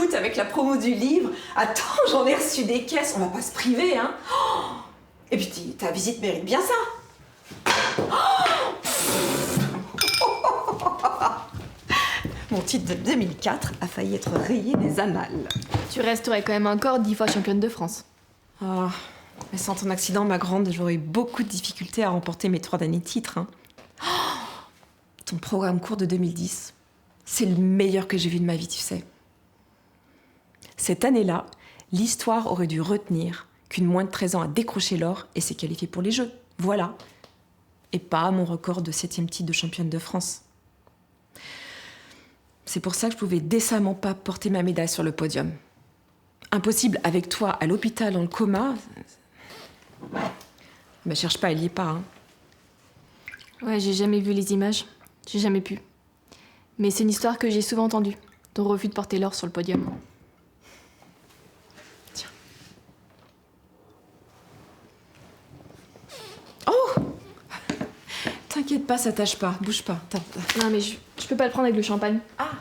écoute, avec la promo du livre, attends, j'en ai reçu des caisses, on va pas se priver, hein. Oh, et puis ta visite mérite bien ça. Mon titre de 2004 a failli être rayé des annales. Tu resterais quand même encore 10 fois championne de France. Oh, mais sans ton accident, ma grande, j'aurais eu beaucoup de difficultés à remporter mes 3 derniers titres. Hein. Oh, ton programme court de 2010, c'est le meilleur que j'ai vu de ma vie, tu sais. Cette année-là, l'histoire aurait dû retenir qu'une moins de 13 ans a décroché l'or et s'est qualifiée pour les Jeux. Voilà. Et pas mon record de 7e titre de championne de France. C'est pour ça que je pouvais décemment pas porter ma médaille sur le podium. Impossible avec toi à l'hôpital dans le coma. Mais cherche pas, elle y est pas. Hein. Ouais, j'ai jamais vu les images. J'ai jamais pu. Mais c'est une histoire que j'ai souvent entendue. Ton refus de porter l'or sur le podium. Tiens. Oh! T'inquiète pas, ça tâche pas. Bouge pas. Non, mais je peux pas le prendre avec le champagne. Ah!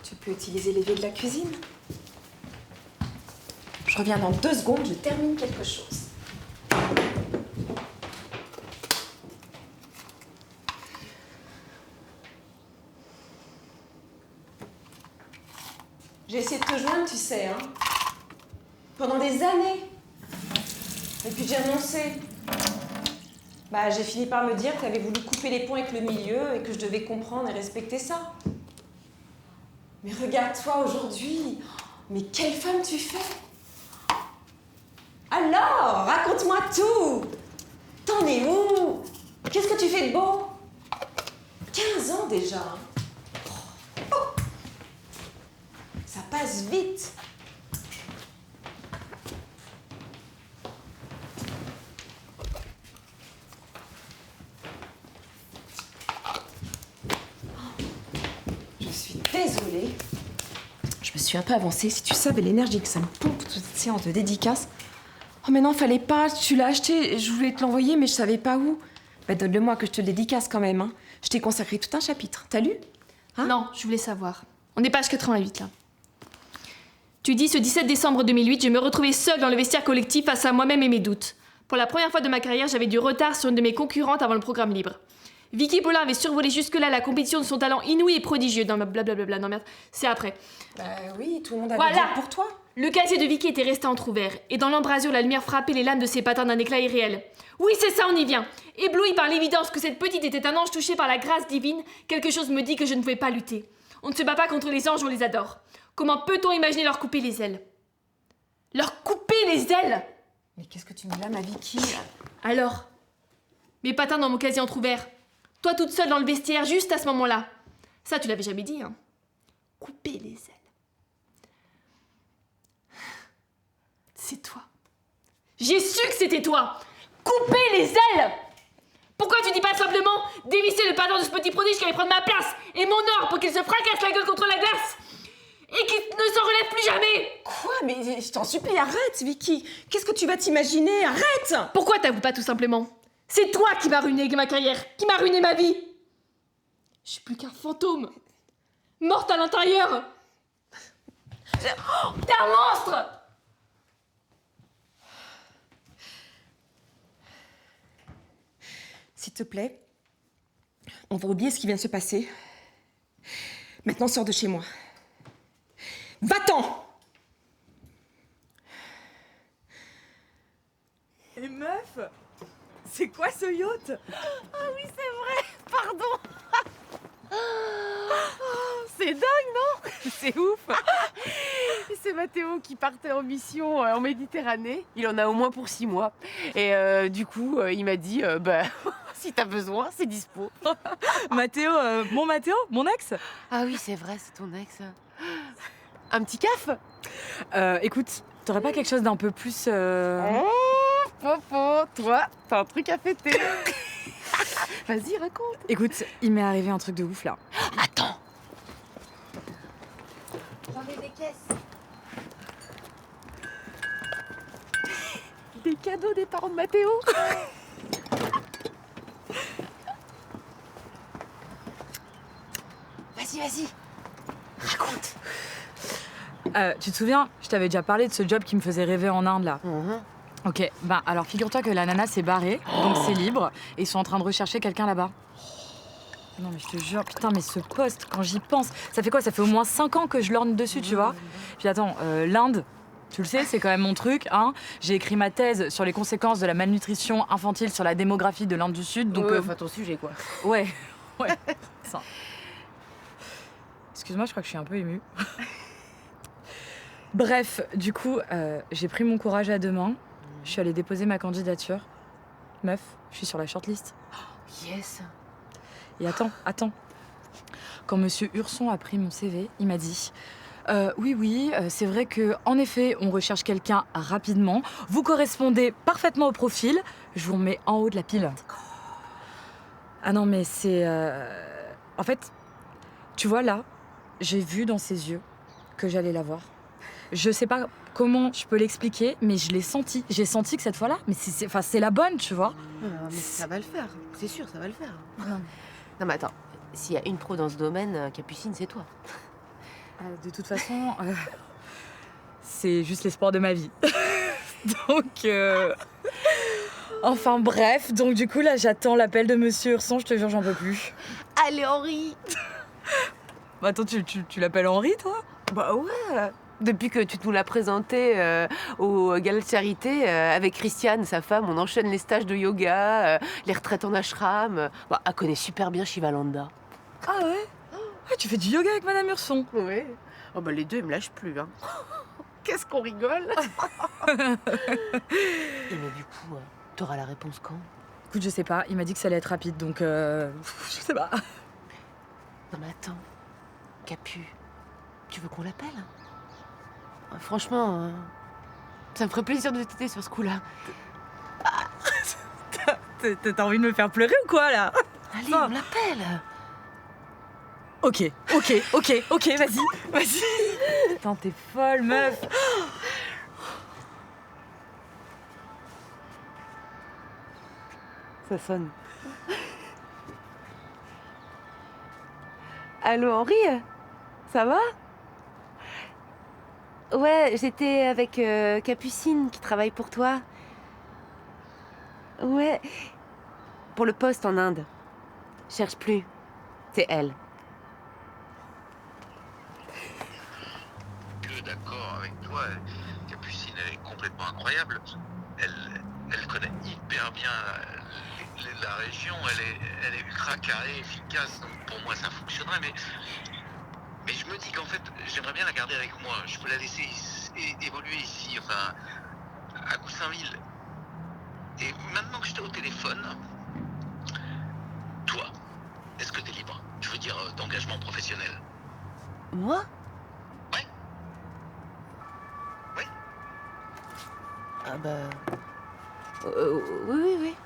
Tu peux utiliser l'évier de la cuisine. Je reviens dans 2 secondes, je termine quelque chose. J'ai essayé de te joindre, tu sais, hein. Pendant des années. Et puis j'ai renoncé. Bah, j'ai fini par me dire que t'avais voulu couper les ponts avec le milieu et que je devais comprendre et respecter ça. Mais regarde-toi aujourd'hui. Mais quelle femme tu fais! Alors, raconte-moi tout! T'en es où? Qu'est-ce que tu fais de beau? 15 ans déjà. Oh. Ça passe vite. Je suis désolée. Je me suis un peu avancée. Si tu savais l'énergie que ça me pompe toute cette séance de dédicace. Oh mais non, fallait pas. Tu l'as acheté. Je voulais te l'envoyer, mais je savais pas où. Bah donne-le-moi que je te le dédicace quand même. Hein. Je t'ai consacré tout un chapitre. T'as lu? Hein? Non, je voulais savoir. On est page 88 là. Tu dis, ce 17 décembre 2008, je me retrouvais seule dans le vestiaire collectif face à moi-même et mes doutes. Pour la première fois de ma carrière, j'avais du retard sur une de mes concurrentes avant le programme libre. Vicky Paulin avait survolé jusque-là la compétition de son talent inouï et prodigieux. Non, blablabla, non merde, c'est après. Bah oui, tout le monde avait Voilà. dit pour toi. Le casier de Vicky était resté entrouvert, et dans l'embrasure, la lumière frappait les lames de ses patins d'un éclat irréel. Oui, c'est ça, on y vient. Ébloui par l'évidence que cette petite était un ange touché par la grâce divine, quelque chose me dit que je ne pouvais pas lutter. On ne se bat pas contre les anges, on les adore. Comment peut-on imaginer leur couper les ailes? Leur couper les ailes? Mais qu'est-ce que tu me dis là, ma Vicky? Alors, mes patins dans mon casier entrouvert. Toi toute seule dans le vestiaire, juste à ce moment-là. Ça, tu l'avais jamais dit, hein. Couper les ailes. C'est toi. J'ai su que c'était toi. Couper les ailes. Pourquoi tu dis pas simplement dévisser le patin de ce petit prodige qui allait prendre ma place et mon or pour qu'il se fracasse la gueule contre la glace et qu'il ne s'en relève plus jamais? Quoi? Mais je t'en supplie, arrête, Vicky. Qu'est-ce que tu vas t'imaginer? Arrête! Pourquoi t'avoues pas tout simplement? C'est toi qui m'as ruiné ma carrière, qui m'a ruiné ma vie. Je suis plus qu'un fantôme, morte à l'intérieur. T'es un monstre! S'il te plaît, on va oublier ce qui vient de se passer. Maintenant, sors de chez moi. Va-t'en! Et meuf, c'est quoi ce yacht? Ah oui, c'est vrai, pardon. C'est dingue, non? C'est ouf. C'est Mathéo qui partait en mission en Méditerranée. Il en a au moins pour 6 mois. Et du coup, il m'a dit, si t'as besoin, c'est dispo. Mathéo, mon ex. Ah oui, c'est vrai, c'est ton ex. Un petit caf? Écoute, t'aurais pas quelque chose d'un peu plus... Popo, toi, t'as un truc à fêter. Vas-y, raconte. Écoute, il m'est arrivé un truc de ouf là. Attends. J'en ai des caisses. Des cadeaux des parents de Mathéo. Vas-y, raconte. Tu te souviens, je t'avais déjà parlé de ce job qui me faisait rêver en Inde, là. Ok, bah alors figure-toi que la nana s'est barrée, donc c'est libre, et ils sont en train de rechercher quelqu'un là-bas. Non mais je te jure, putain, mais ce poste, quand j'y pense, ça fait quoi? Ça fait au moins 5 ans que je lorgne dessus, tu vois. Puis attends, l'Inde, tu le sais, c'est quand même mon truc, hein. J'ai écrit ma thèse sur les conséquences de la malnutrition infantile sur la démographie de l'Inde du Sud, donc... Enfin, ton sujet, quoi. Ouais, ouais, ça. Excuse-moi, je crois que je suis un peu émue. Bref, du coup, j'ai pris mon courage à deux mains. Je suis allée déposer ma candidature. Meuf, je suis sur la shortlist. Yes. Et attends. Quand monsieur Hurson a pris mon CV, il m'a dit oui, c'est vrai que en effet, on recherche quelqu'un rapidement. Vous correspondez parfaitement au profil. Je vous remets en haut de la pile. Ah non, mais c'est... En fait, tu vois là, j'ai vu dans ses yeux que j'allais la voir. Je sais pas comment je peux l'expliquer, mais je l'ai senti. J'ai senti que cette fois-là, mais c'est la bonne, tu vois. Mais ça va le faire. C'est sûr, ça va le faire. Non. Non, mais attends. S'il y a une pro dans ce domaine, Capucine, c'est toi. De toute façon, c'est juste l'espoir de ma vie. Donc, enfin bref, donc du coup là j'attends l'appel de monsieur Hurson, je te jure j'en peux plus. Allez, Henri. Bah, attends, tu l'appelles Henri toi? Bah ouais. Depuis que tu nous l'as présenté au gala de charité, avec Christiane, sa femme, on enchaîne les stages de yoga, les retraites en ashram. Bah, elle connaît super bien Shivalanda. Ah ouais? Ah, tu fais du yoga avec madame Hurson? Oui. Oh bah les deux, ils me lâchent plus. Hein. Qu'est-ce qu'on rigole. Et mais du coup, t'auras la réponse quand? Écoute, je sais pas, il m'a dit que ça allait être rapide, donc je sais pas. Non mais attends, Capu, tu veux qu'on l'appelle? Franchement, ça me ferait plaisir de t'aider sur ce coup-là. T'as envie de me faire pleurer ou quoi là? Allez, on l'appelle. Ok, vas-y. Putain, t'es folle, meuf. Ça sonne. Allô, Henri? Ça va? Ouais, j'étais avec Capucine qui travaille pour toi. Ouais. Pour le poste en Inde. Cherche plus. C'est elle. D'accord avec toi, Capucine, elle est complètement incroyable. Elle connaît hyper bien la région, elle est ultra carrée, efficace, donc pour moi ça fonctionnerait, mais je me dis qu'en fait, j'aimerais bien la garder avec moi. Je peux la laisser évoluer ici, enfin, à Goussainville. Et maintenant que j'étais au téléphone, toi, est-ce que t'es libre? Je veux dire, d'engagement professionnel. Moi? Ouais. Oui. Ah bah... oui.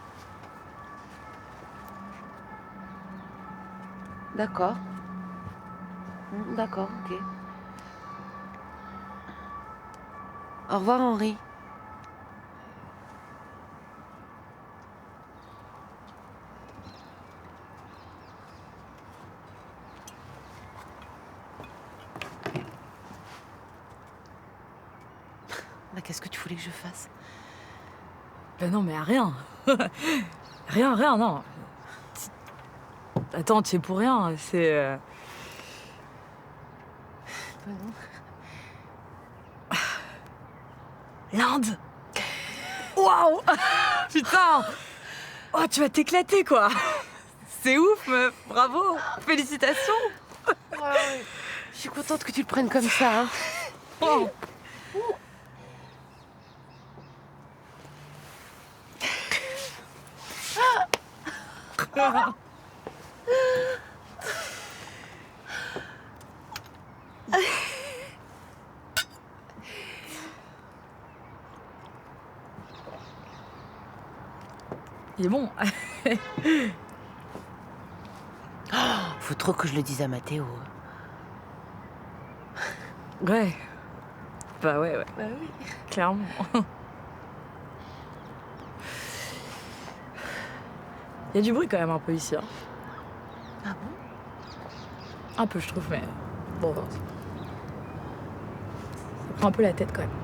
D'accord. D'accord, ok. Au revoir, Henri. Bah, qu'est-ce que tu voulais que je fasse? Ben non, mais rien. rien, non. Attends, tu es pour rien, c'est... L'Inde. Waouh. Putain. Oh, tu vas t'éclater, quoi. C'est ouf, meuf. Bravo. Félicitations. Ouais. Je suis contente que tu le prennes comme ça. Hein. Oh. Il est bon. Faut trop que je le dise à Mathéo. Ouais. Bah ouais. Bah oui. Clairement. Il y a du bruit quand même un peu ici. Hein. Ah bon? Un peu, je trouve, mais bon. prends un peu la tête quand même.